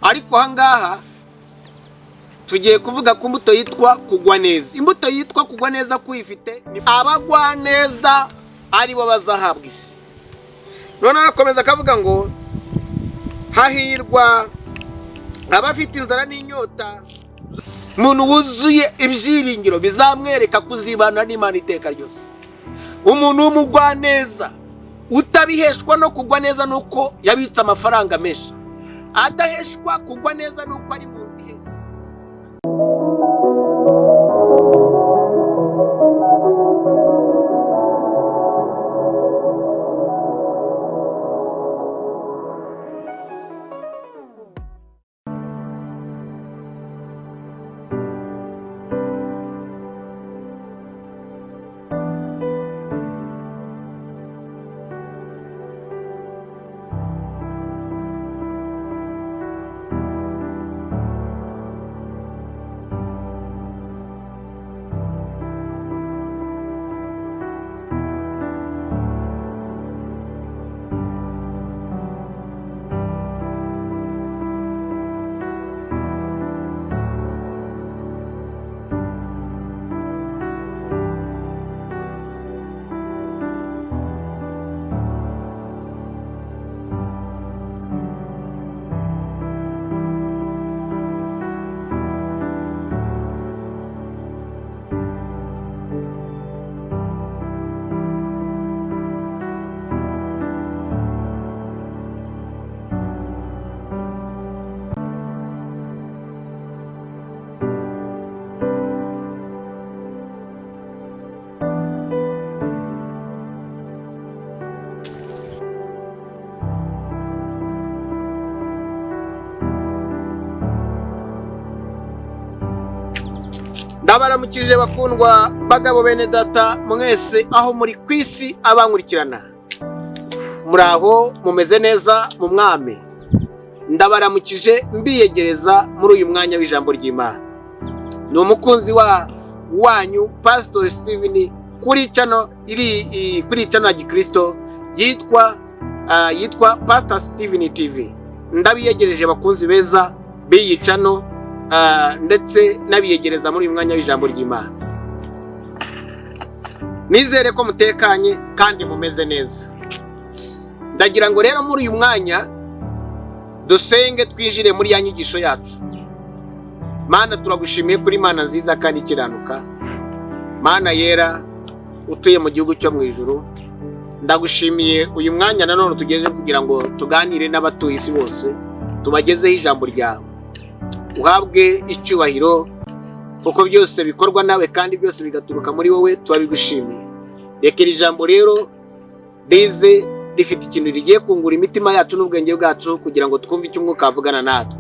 ariko ahangaha tugiye kuvuga ku mbuto yitwa kugwa neza. Imbuto yitwa kugwa neza kuyifite abagwa neza ari bo bazahabwa isi. None arakomeza akavuga ngo hahirwa abafite inzara n'inyota, umuntu wuzuye ibyiringiro bizamwereka kuzibana n'Imana iteka ryose. Umuntu w'umugwa neza utabiheshwa no kugwa neza nuko yabitse amafaranga menshi, adaheshwa kugwa neza nuko ari muzihe. Ndabaramukije bakundwa bagabo bene data mwese aho muri kwisi abankurikirana, muraho mumeze neza mu mwami. Ndabaramukije mbiyegereza muri uyu mwanya w'ijambo ry'Imana. Ni umukunzi wanyu Pastor Steven kuri channel ya Gikristo yitwa Pastor Steven TV. Ndabiyegereje bakunzi beza b'iyi channel ndetse nabiyegereza muri uyu mwanya w'ijambo ry'Imana. Nizere ko mutekanye kandi mumeze neza. Ndagira ngo rero muri uyu mwanya dusenge twinjire muri ya nyigisho yacu. Mana, turagushimiye kuri Imana nziza kandi ikiranuka, Mana yera utuye mu gihugu cyo mu ijuru. Ndagushimiye uyu mwanya nanone tugejeje kugira ngo tuganire n'abatuye isi bose, tubagezeho ijambo ryawe. Uhabwe icyubahiro kuko byose bikorwa nawe kandi byose bigaturuka muri wowe, turabigushimiye. Reka iri jambo rero rize rifite ikintu rigiye kungura imitima yacu n'ubwenge bwacu kugira ngo twumve icyo Umwuka avugana natwe,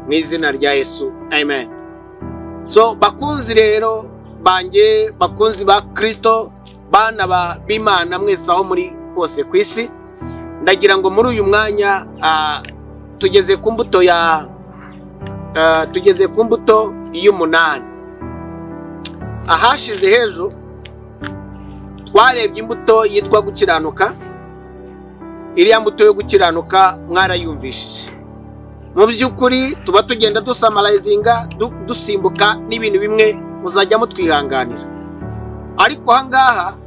mu izina rya Yesu, amen. So bakunzi rero banjye, bakunzi ba Kristo, bana b'Imana mwese aho muri hose ku isi, ndagira ngo muri uyu mwanya tugeze ku mbuto y'umunani. Ahashize hejuru twarebye imbuto yitwa gukiranuka. Iriya mbuto yo gukiranuka mwarayumvishije. Mu by'ukuri tuba tugenda dusamarayizinga dusimbuka n'ibintu bimwe, muzajya mutwihanganira. Ariko ahangaha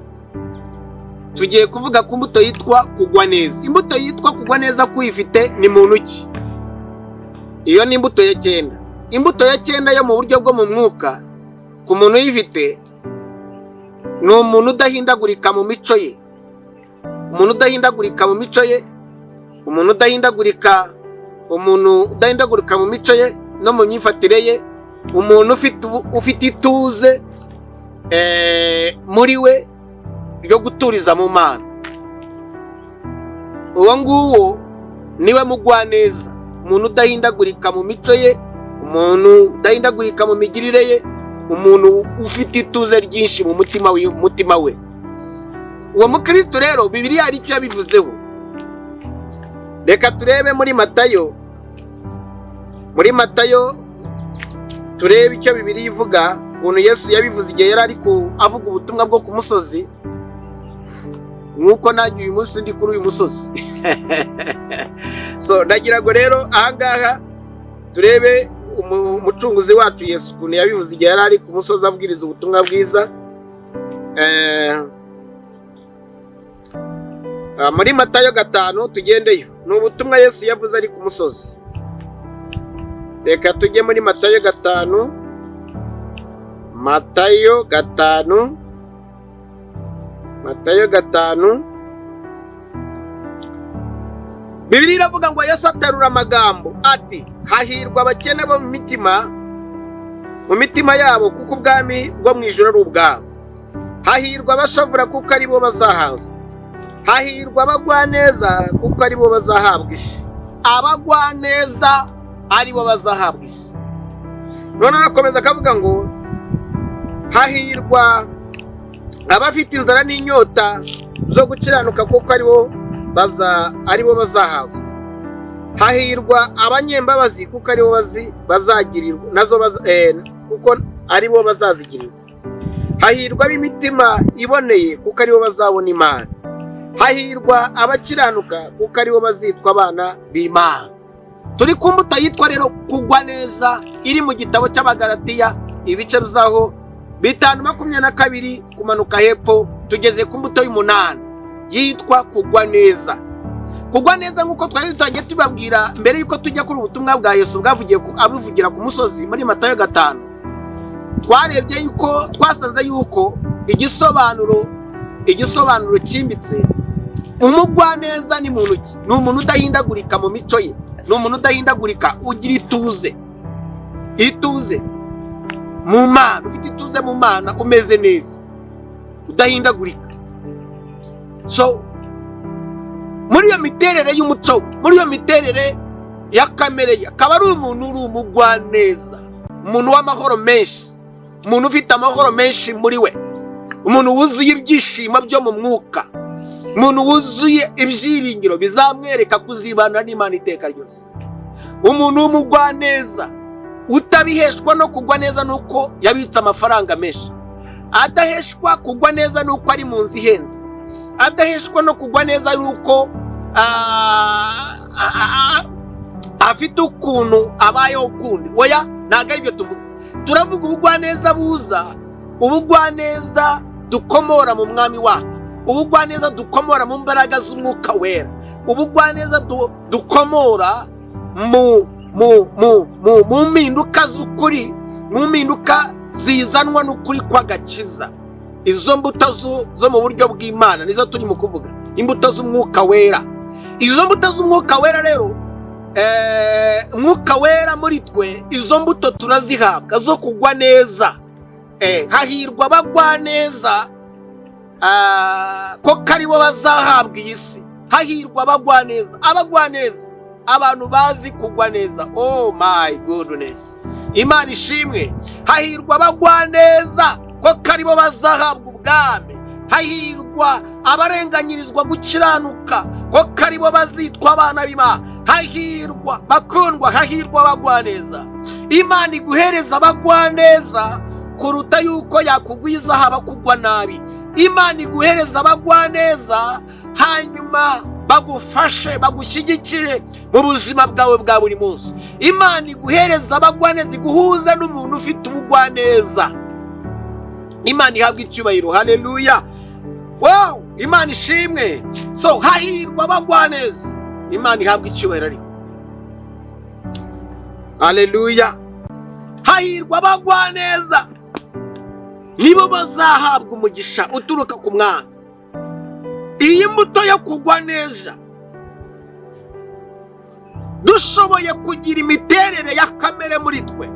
tugiye kuvuga ku mbuto yitwa kugwa neza. Imbuto yitwa kugwa neza kuyifite ni muntu ki? Iyo ni imbuto ya 9. Imbuto ya 9 yo mu buryo bwo mu mwuka, ku muntu uyifite ni umuntu udahindagurika mu mico ye. Umuntu udahindagurika mu mico ye, umuntu udahindagurika mu mico ye no mu myifatire ye, umuntu ufite ituze muri we ryo guturiza mu Mana. Uwo nguwo niwe mugwa neza. Umuntu udahindagurika mu mico ye, umuntu udahindagurika mu migirire ye, umuntu ufite ituze ryinshi mu mutima we. Uwo mukristo rero Bibiliya hari icyo yabivuzeho. Reka turebe muri Matayo turebe icyo Bibiliya ivuga, ukuntu Yesu yabivuze igihe yari ariko avuga ubutumwa bwo ku musozi. Nuko nanjye uyu munsi ndi kuri uyu musozi. So ndagira ngo rero ahangaha turebe umucunguzi wacu Yesu ukuntu yabivuze igihe yari ari ku musozi abwiriza ubutumwa bwiza. Muri Matayo 5 tugendeyo, ni ubutumwa Yesu yavuze ari ku musozi. Reka tujye muri Matayo 5. Matayo 5. Bibiliya iravuga ngo Yesu aterura amagambo ati, hahirwa abakene bo mu mitima yabo, kuko ubwami bwo mu ijuru ari ubwabo. Hahirwa abashavura, kuko ari bo bazahazwa. Hahirwa abagwaneza, kuko ari bo bazahabwa isi. Abagwaneza ari bo bazahabwa isi. None arakomeza akavuga ngo hahirwa abafite inzara n'inyota zo gukiranuka, kuko ari bo bazahazwa. Hahirwa abanyembabazi, kuko ari bo bazagirirwa nazo kuko ari bo bazazigirirwa. Hahirwa ab'imitima iboneye, kuko ari bo bazabona Imana. Hahirwa abakiranuka, kuko ari bo bazitwa abana b'Imana. Turi ku mbuto yitwa rero kugwa neza, iri mu gitabo cy'Abagalatiya ibice byaho 5:22 kumanuka hepfo, tugeze ku mbuto y'umunani yitwa kugwa neza. Kugwa neza nk'uko twari dutangiye tubabwira mbere yuko tujya kuri ubutumwa bwa Yesu abivugira ku musozi muri Matayo 5. Twarebye yuko twasanze yuko igisobanuro cyimbitse, umugwa neza ni muntu ki? Ni umuntu udahindagurika mu mico ye, ni umuntu udahindagurika, ugira ituze mu Mana, ufite ituze mu Mana, umeze neza, udahindagurika. So muri iyo miterere y'umuco, muri iyo miterere ya kamere ye, akaba ari umuntu uri umugwa neza, umuntu w'amahoro menshi, umuntu ufite amahoro menshi muri we, umuntu wuzuye ibyishimo byo mu mwuka, umuntu wuzuye ibyiringiro bizamwereka kuzibana n'Imana iteka ryose. Umuntu w'umugwa neza utabiheshwa no kugwa neza nuko yabitse amafaranga menshi, adaheshwa kugwa neza nuko ari mu nzu ihenze, adaheshwa no kugwa neza yuko afite ukuntu abayeho ukundi. Oya, ntabwo ari byo tuvuga. Turavuga ubugwaneza buza, ubugwaneza dukomora mu mwami wacu, ubugwaneza dukomora mu mbaraga z'umwuka wera, ubugwaneza dukomora mu mpinduka z'ukuri, mu mpinduka zizanwa n'ukuri kw'agakiza. Izo mbuto zo mu buryo bw'Imana nizo turi mu kuvuga, imbuto z'umwuka wera. Izo mbuto z'umwuka wera rero, umwuka wera muri twe, izo mbuto turazihabwa zo kugwa neza. Hahirwa abagwa neza, ko kari bo bazahabwa iyi si. Hahirwa abagwa neza, abantu bazi kugwa neza. Oh my goodness, Imana ishimwe. Hahirwa abagwa neza, ko kari bo bazahabwa ubwami. Hahirwa abarenganyirizwa gukiranuka, ko kari bo bazitwa abana b'Imana. Hahirwa bakundwa, hahirwa abagwa neza. Imana iguhereza abagwa neza kuruta yuko yakugwiza haba kugwa nabi. Imana iguhereza abagwa neza, hanyuma bagufashe, bagushyigikire mu buzima bwawe bwa buri munsi. Imana iguhereza abagwa neza, iguhuza n'umuntu ufite ubugwa neza. Imana ihabwa icyubahiro. Haleluya. Wow, Imana ishimwe. So hahirwa abagwa neza, Imana ihabwa icyubahiro ariko. Haleluya. Hahirwa abagwa neza, nibo bazahabwa umugisha uturuka ku Mwana. Iyi mbuto yo kugwa neza, dushoboye kugira imiterere ya kamere muri twe,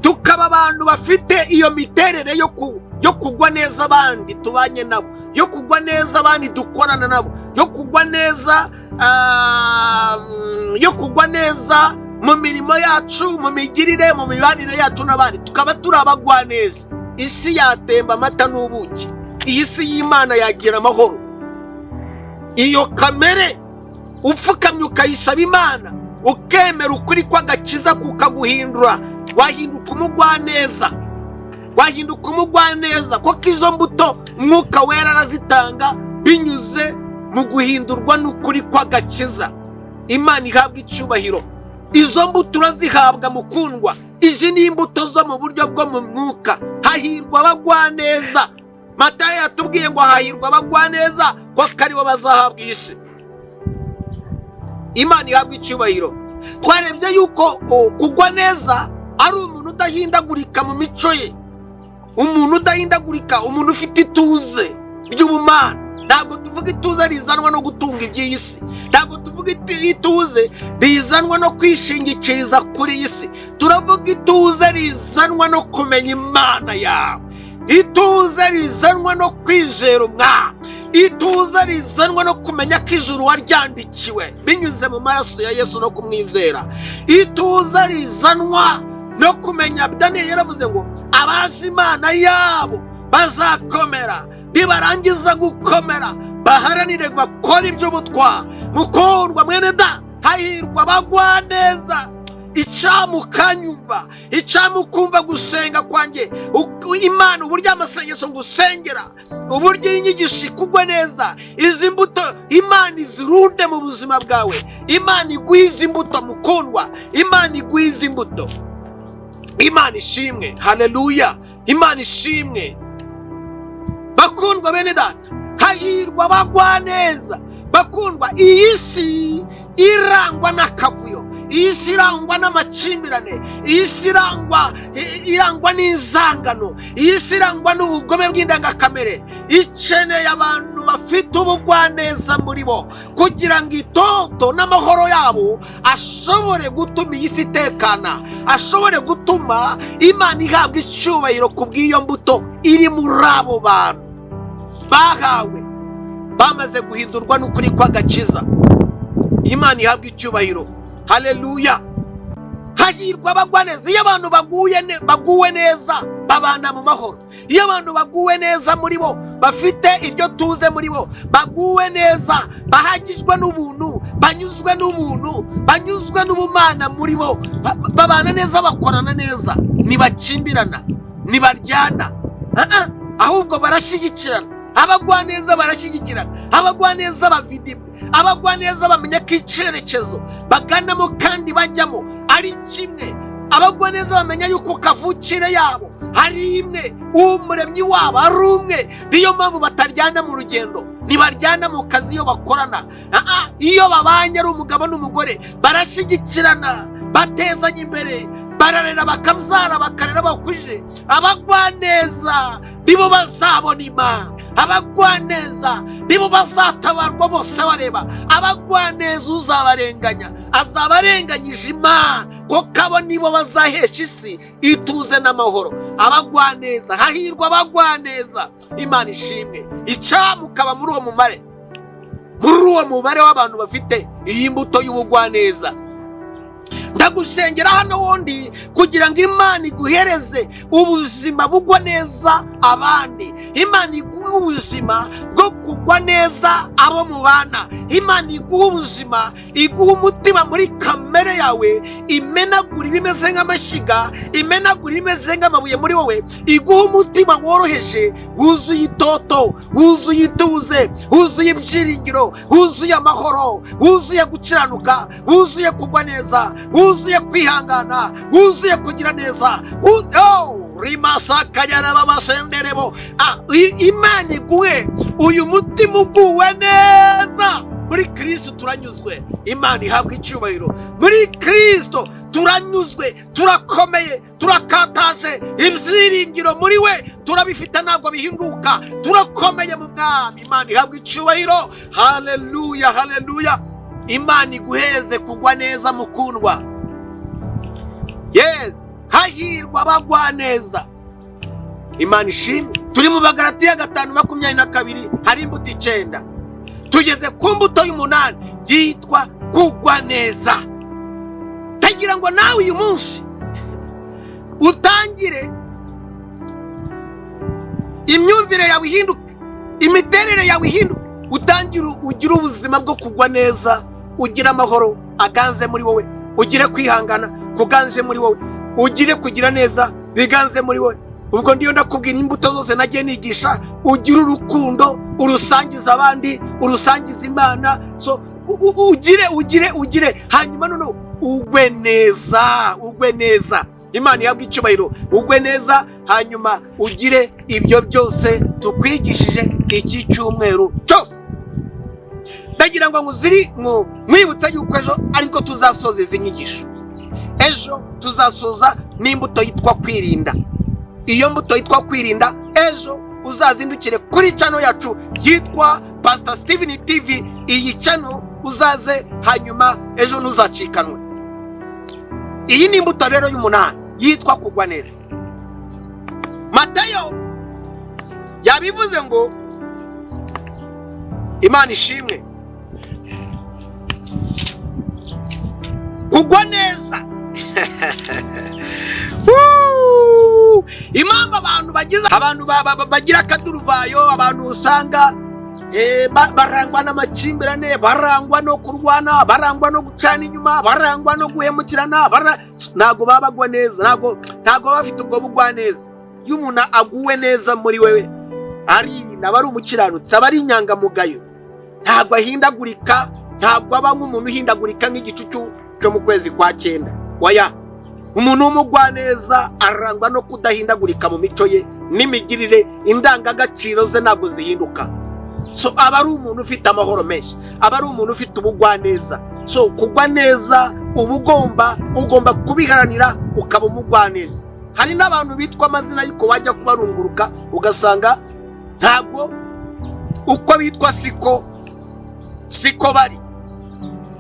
tukaba abantu bafite iyo miterere yo kugwa neza abandi tubanye nabo, yo kugwa neza abandi dukorana nabo, yo kugwa neza mu mirimo yacu, mu migirire, mu mibanire yacu n'abandi, tukaba turi abagwa neza. Isi yatemba amata n'ubuki, iyi si y'Imana yagira amahoro. Iyo kamere upfukamye ukayisaba Imana, ukemera ukuri kw'agakiza kukaguhindura, wahinduka umugwa neza, wahinduka umugwa neza. Kuko izo mbuto Mwuka Wera arazitanga binyuze mu guhindurwa n'ukuri kw'agakiza. Imana ihabwa icyubahiro. izo mbuto urazihabwa mukundwa. Izi ni imbuto zo mu buryo bwo mu mwuka. Hahirwa abagwaneza. Matayo yatubwiye ngo hahirwa abagwaneza ko aribo bazahabwa isi. Imana ihabwa icyubahiro. Twarebye yuko kugwa neza ari umuntu udahindagurika mu mico ye, umuntu udahindagurika, umuntu ufite ituze ry'ubumana. Ntabwo tuvuga ituze rizanwa no gutunga iby'iyi si, ntabwo tuvuga ituze rizanwa no kwishingikiriza kuri iyi si. Turavuga ituze rizanwa no kumenya Imana yawe, ituze rizanwa no kwizera Umwami, ituze rizanwa no kumenya ko ijuru waryandikiwe binyuze mu maraso ya Yesu no kumwizera. Ituze rizanwa no kumenya, Daniel yaravuze ngo abazi Imana yabo bazakomera, nibarangiza gukomera baharanire bakora iby'ubutwari. Mukundwa mwene da, hahirwa abagwaneza. Icyamukanyumva, icyamukumva gusenga kwanjye Imana, uburyo amasengesho ngusengera, uburyo inyigisho ikugwa neza. Izi mbuto Imana izirunde mu buzima bwawe. Imana igwiza imbuto mukundwa, Imana igwiza imbuto. Imana ishimwe, haleluya, Imana ishimwe. Bakundwa bene data, hahirwa abagwaneza. Bakundwa, iyi si irangwa n'akavuyo, iyi si irangwa n'amakimbirane, iyi si irangwa n'inzangano, iyi si irangwa n'ubugome bw'indangakamere. Ikeneye abantu bafite ubugwaneza muri bo kugira ngo itoto n'amahoro yabo ashobore gutuma iyi si itekana, ashobore gutuma Imana ihabwa icyubahiro ku bw'iyo mbuto iri muri abo bantu bahawe, bamaze guhindurwa n'ukuri kw'agakiza. Imana ihabwa icyubahiro, haleluya. Hahirwa abagwaneza. Iyo abantu baguwe neza babana mu mahoro. Iyo abantu baguwe neza muri bo, bafite iryo tuze muri bo, baguwe neza, bahagijwe n'ubuntu, banyuzwe n'ubuntu, banyuzwe n'ubumana muri bo, babana neza, bakorana neza, ntibakimbirana, ntibaryana, ahubwo barashyigikirana. Abagwaneza barashyigikirana, abagwaneza bavindimwe, abagwaneza bamenya ko icyerekezo baganamo kandi bajyamo ari kimwe. Abagwaneza bamenya yuko kavukire yabo ari imwe, umuremyi wabo ari umwe. Niyo mpamvu bataryana mu rugendo, ntibaryana mu kazi iyo bakorana. Iyo babanye ari umugabo n'umugore barashyigikirana, batezanya imbere, bararera bakabyara, bakarera bakuje. Abagwaneza nibo bazabona Imana, abagwaneza nibo bazatabarwa bose bareba. Abagwaneza uzabarenganya azabarenganyije Imana, kuko abo nibo bazahesha isi ituze n'amahoro. Abagwaneza, hahirwa abagwaneza. Imana ishimwe. Icyamukaba muri uwo mubare w'abantu bafite iyi mbuto y'ubugwaneza. Ndagusengera hano wundi kugira ngo Imana iguhereze ubuzima bugwa neza abandi. Imana iguha ubuzima bwo kugwa neza abo mubana. Imana iguha ubuzima, iguha umutima muri kamere yawe, imenagura ibimeze nk'amashyiga, imenagura ibimeze nk'amabuye muri wowe, iguha umutima woroheje, wuzuye itoto, wuzuye ituze, wuzuye ibyiringiro, wuzuye amahoro, wuzuye gukiranuka, wuzuye kugwa neza, wuzuye kwihangana, wuzuye kugira neza. Rimasakanyara babasenderebo. Imana iguhe uyu mutima uguwe neza. Muri Kristo turanyuzwe. Imana ihabwa icyubahiro. Muri Kristo turanyuzwe, turakomeye, turakataje, ibyiringiro muri we turabifite, ntabwo bihinduka, turakomeye mu Mwami. Imana ihabwa icyubahiro, haleluya, haleluya. Imana iguheze kugwa neza mukundwa. Yes, hahirwa abagwaneza. Imana ishimwe. Turi mu Bagalatiya 5:22, hari imbuto 9. Tugeze ku mbuto y'umunani yitwa kugwa neza. Tagira ngo nawe uyu munsi utangire imyumvire yawe ihinduke, imiterere yawe ihinduke, utangire ugira ubuzima bwo kugwa neza, ugira amahoro aganze muri wowe, ugire kwihangana kuganze muri wowe, ugire kugira neza biganze muri wowe. Ubwo ndiyo ndakubwira imbuto zose nagiye nigisha, ugira urukundo, urusangiza abandi, urusangiza Imana. So ugire hanyuma noneho ugwe neza. Imana yabwa icyubahiro, ugwe neza, hanyuma ugire ibyo byose tukwigishije iki cyumweru cyose. Ndagira ngo mwibutsa yuko ejo ariko tuzasoza izi nyigisho. Ejo tuzasoza n'imbuto yitwa kwirinda. Iyo mbuto yitwa kwirinda, ejo uzazindukire kuri channel yacu yitwa Pastor Steven TV. Iyi channel uzaze, hanyuma ejo ntuzacikanwe. Iyi ni imbuto rero y'umunani yitwa kugwa neza. Matayo yabivuze ngo Imana ishimwe, kugwa neza. Impamvu abantu bagira akaduruvayo, abantu usanga barangwa n'amakimbirane, barangwa no kurwana, barangwa no gucana inyuma, barangwa no guhemukirana, ntago babagwa neza, ntago bafite ubwo bugwa neza. Iyo umuntu aguwe neza muri wewe, aririnda, aba ari umukiranutsi, aba ari inyangamugayo, ntago ahindagurika, ntago aba nk'umuntu uhindagurika nk'igicucu cyo mu kwezi kwa 9. Waya, umuntu w'umugwa neza arangwa no kudahindagurika mu mico ye n'imigirire, indangagaciro ze ntago zihinduka. So aba ari umuntu ufite amahoro menshi, aba ari umuntu ufite ubugwa neza. So kugwa neza ugomba kubiharanira, ukaba umugwa neza. Hari n'abantu bitwa amazina y'iko wajya kubarunguruka ugasanga ntago uko bitwa siko bari.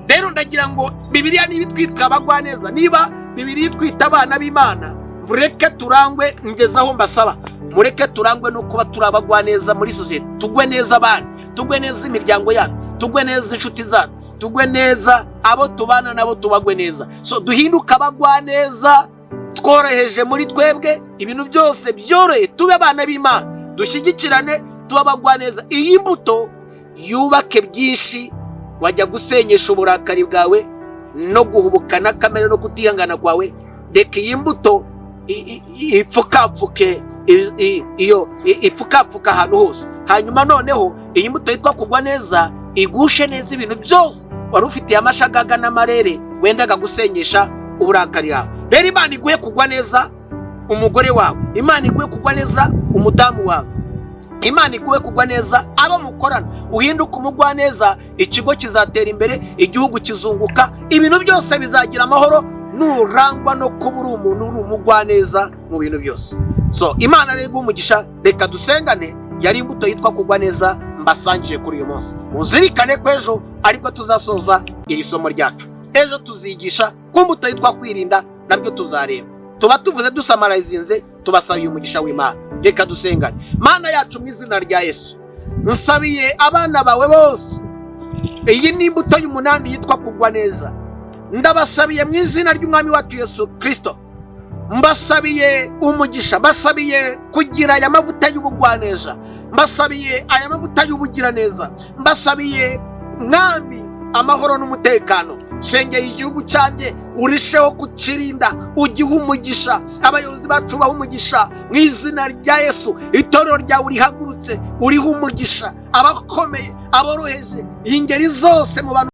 Rero ndagira ngo Bibiliya nibitwita abagwa neza, niba Bibiliya twita abana b'Imana, mureke turangwe, ngezaho mbasaba mureke turangwe no kuba turabagwa neza muri society. Tugwe neza abana, tugwe neza imiryango yacu, tugwe neza inshuti zacu, tugwe neza abo tubana nabo, tubagwe neza. So duhinduka abagwa neza, tworoheje muri twebwe, ibintu byose byorohe, tube abana b'Imana, dushyigikirane, tubabagwa neza. Iyi mbuto yubake byinshi, wajya gusenyesha uburakari bwawe no guhubukana kamere no kutihangana kwawe. Reka iyi mbuto ipfukapfuka ahantu hose, hanyuma noneho iyi mbuto yitwa kugwa neza igushe neza ibintu byose wari ufitiye amashagaga n'amarere wendaga gusenyesha uburakari bwawe. Rero Imana iguhe kugwa neza umugore wawe, Imana iguhe kugwa neza umudamu wawe, Imana iguhe kugwa neza abo mukorana, uhinduka umugwa neza, ikigo kizatera imbere, igihugu kizunguka, ibintu byose bizagira amahoro, nurangwa no kubura umuntu uri umugwa neza mu bintu byose. So Imana rego umugisha, reka dusengane. Yari imbuto yitwa kugwa neza mbasangije kuri uyu munsi. Uzirikane ko ejo ariko tuzasoza iri somo ryacu. Ejo tuzigisha ku mbuto yitwa kwirinda, nabyo tuzareba. Tuba tuvuze dusamarazinze, tubasabiye umugisha w'Imana. Reka dusengane. Mana yacu mu izina rya Yesu, nsabiye abana bawe bose, iyi ni imbuto y'umunani yitwa kugwa neza. Ndabasabiye mu izina ry'Umwami wacu Yesu Kristo, mbasabiye umugisha, mbasabiye kugira aya mavuta y'ubugwaneza, mbasabiye aya mavuta y'ubugira neza, mbasabiye Mwami amahoro n'umutekano. Shengeye igihugu cyanjye urisheho kukirinda, ugihe umugisha, abayobozi bacu baha umugisha mu izina rya Yesu. Itorero ryawe urihagurutse uriho umugisha, abakomeye, aboroheje, ingeri zose mu bantu